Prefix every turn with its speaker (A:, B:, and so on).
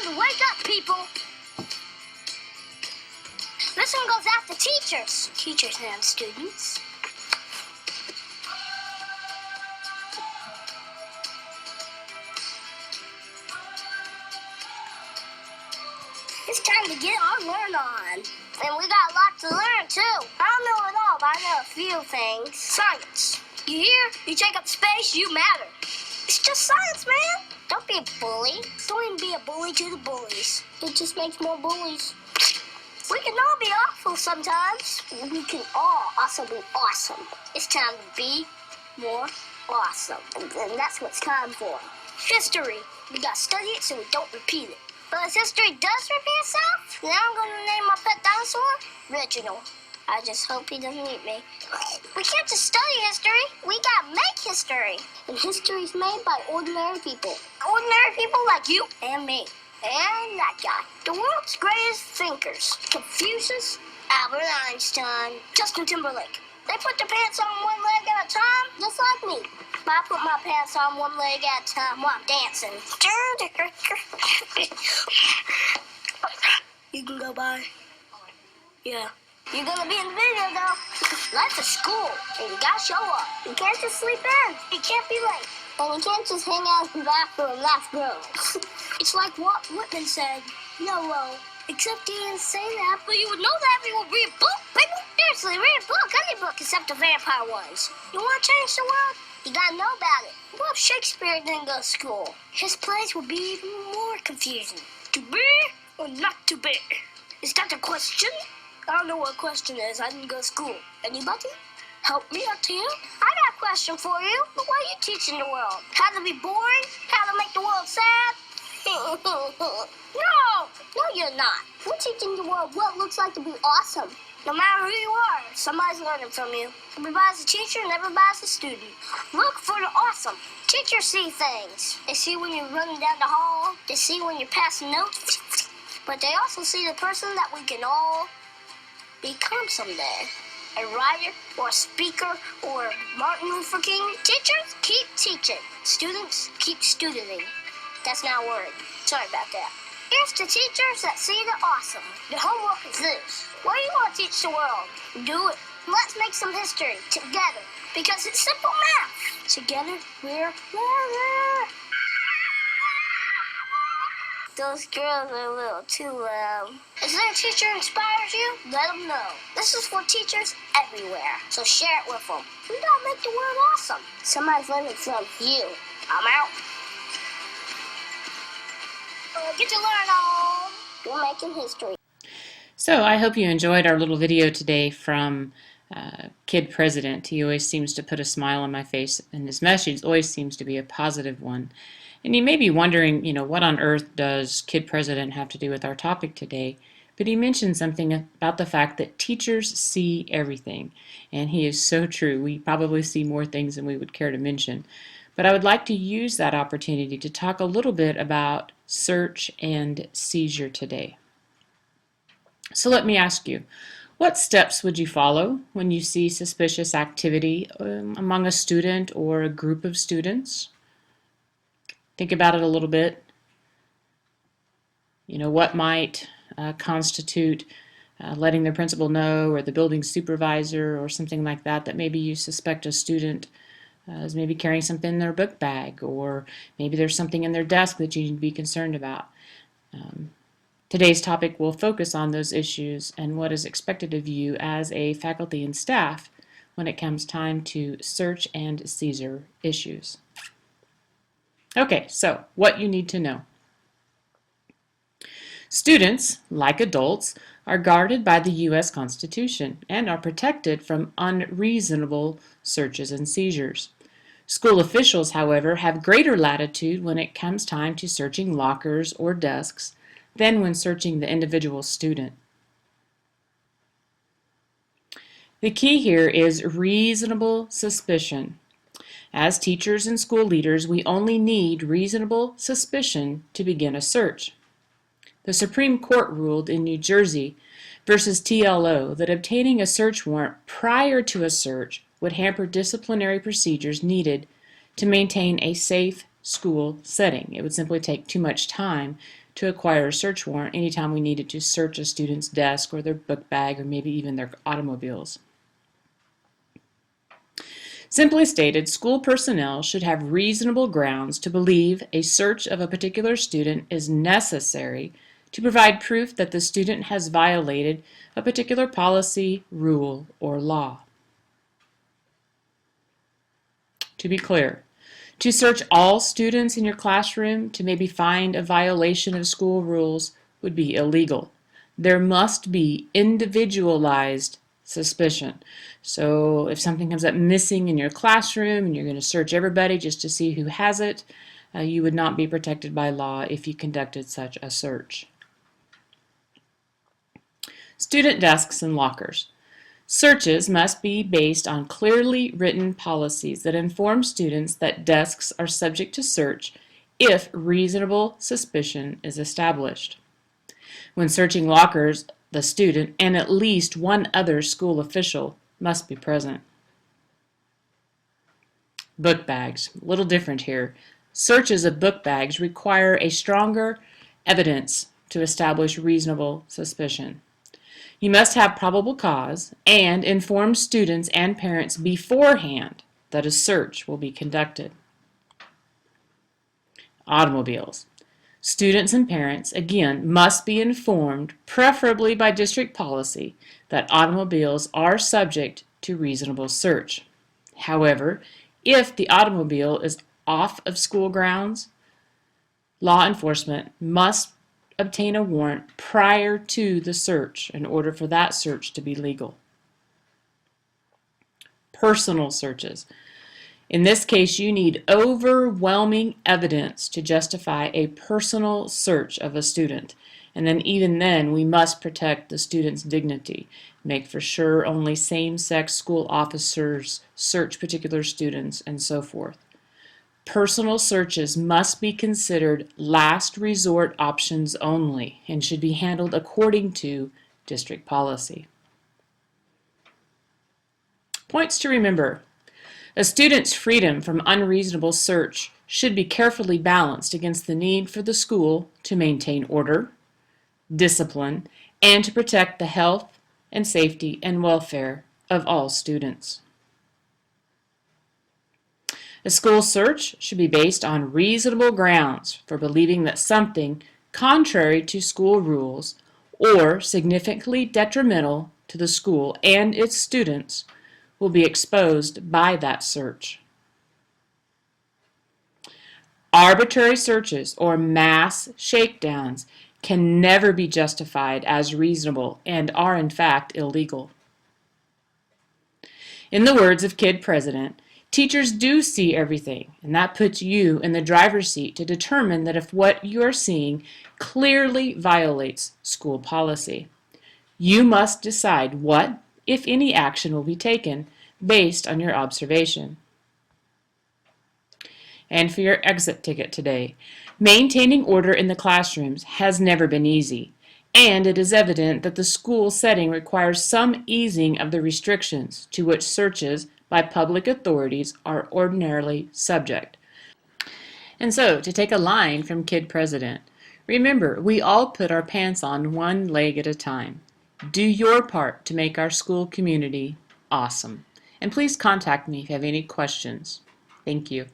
A: time to wake up, people. This one goes out to teachers. Teachers and students. It's time to get our learn on. And we got a lot to learn, too. I don't know it all, but I know a few things. Science. You hear? You take up space, you matter. It's just science, man. Don't be a bully. Don't even be a bully to the bullies. It just makes more bullies. We can all be awful sometimes. We can all also be awesome. It's time to be more awesome. And that's what it's time for. History. We gotta study it so we don't repeat it. But if history does repeat itself, then I'm gonna name my pet dinosaur Reginald. I just hope he doesn't eat me. We can't just study history. We gotta make history. And history's made by ordinary people. Ordinary people like you and me. And that guy. The world's greatest thinkers. Confucius, Albert Einstein, Justin Timberlake. They put their pants on one leg at a time, just like me. But I put my pants on one leg at a time while I'm dancing. You can go by. Yeah. You're gonna be in the video, though. Life's a school, and you gotta show up. You can't just sleep in. You can't be late. And you can't just hang out in the bathroom. That's gross. It's like what Whitman said. No, except he didn't say that. But you would know that if you would read a book, baby. Seriously, read a book. Any book except the vampire ones. You want to change the world? You gotta know about it. What if Shakespeare didn't go to school? His plays would be even more confusing. To be or not to be? Is that the question? I don't know what a question is. I didn't go to school. Anybody? Help me out here. I got a question for you. What are you teaching the world? How to be boring? How to make the world sad? No, you're not. You're teaching the world what it looks like to be awesome. No matter who you are, somebody's learning from you. Everybody's a teacher and everybody's a student. Look for the awesome. Teachers see things. They see when you're running down the hall. They see when you're passing notes. But they also see the person that we can all become someday. A writer or a speaker or Martin Luther King. Teachers, keep teaching. Students, keep studenting. That's not a word. Sorry about that. Here's to teachers that see the awesome. The homework is this. What do you want to teach the world? Do it. Let's make some history together because it's simple math. Together, we're better. Those girls are a little too loud. Is there a teacher who inspires you? Let them know. This is for teachers everywhere, so share it with them. We gotta make the world awesome. Somebody's learning from you. I'm out. Get to learn all. We're making history.
B: So I hope you enjoyed our little video today from Kid President. He always seems to put a smile on my face, and his message always seems to be a positive one. And you may be wondering, what on earth does Kid President have to do with our topic today? But he mentioned something about the fact that teachers see everything. And he is so true. We probably see more things than we would care to mention. But I would like to use that opportunity to talk a little bit about search and seizure today. So let me ask you, what steps would you follow when you see suspicious activity among a student or a group of students? Think about it a little bit. What might constitute letting the principal know or the building supervisor or something like that maybe you suspect a student is maybe carrying something in their book bag, or maybe there's something in their desk that you need to be concerned about. Today's topic will focus on those issues and what is expected of you as a faculty and staff when it comes time to search and seizure issues. Okay, so what you need to know. Students, like adults, are guarded by the U.S. Constitution and are protected from unreasonable searches and seizures. School officials, however, have greater latitude when it comes time to searching lockers or desks than when searching the individual student. The key here is reasonable suspicion. As teachers and school leaders, we only need reasonable suspicion to begin a search. The Supreme Court ruled in New Jersey versus TLO that obtaining a search warrant prior to a search would hamper disciplinary procedures needed to maintain a safe school setting. It would simply take too much time to acquire a search warrant anytime we needed to search a student's desk or their book bag or maybe even their automobiles. Simply stated, school personnel should have reasonable grounds to believe a search of a particular student is necessary to provide proof that the student has violated a particular policy, rule, or law. To be clear, to search all students in your classroom to maybe find a violation of school rules would be illegal. There must be individualized suspicion. So if something comes up missing in your classroom and you're going to search everybody just to see who has it, you would not be protected by law if you conducted such a search. Student desks and lockers. Searches must be based on clearly written policies that inform students that desks are subject to search if reasonable suspicion is established. When searching lockers, the student and at least one other school official must be present. Book bags. A little different here. Searches of book bags require a stronger evidence to establish reasonable suspicion. You must have probable cause and inform students and parents beforehand that a search will be conducted. Automobiles. Students and parents, again, must be informed, preferably by district policy, that automobiles are subject to reasonable search. However, if the automobile is off of school grounds, law enforcement must obtain a warrant prior to the search in order for that search to be legal. Personal searches. In this case, you need overwhelming evidence to justify a personal search of a student. And then even then, we must protect the student's dignity. Make for sure only same-sex school officers search particular students and so forth. Personal searches must be considered last resort options only and should be handled according to district policy. Points to remember. A student's freedom from unreasonable search should be carefully balanced against the need for the school to maintain order, discipline, and to protect the health and safety and welfare of all students. A school search should be based on reasonable grounds for believing that something contrary to school rules or significantly detrimental to the school and its students will be exposed by that search. Arbitrary searches or mass shakedowns can never be justified as reasonable and are in fact illegal. In the words of Kid President, teachers do see everything, and that puts you in the driver's seat to determine that if what you are seeing clearly violates school policy. You must decide what, if any, action will be taken based on your observation. And for your exit ticket today, maintaining order in the classrooms has never been easy, and it is evident that the school setting requires some easing of the restrictions to which searches by public authorities are ordinarily subject. And so, to take a line from Kid President, remember, we all put our pants on one leg at a time. Do your part to make our school community awesome. And please contact me if you have any questions. Thank you.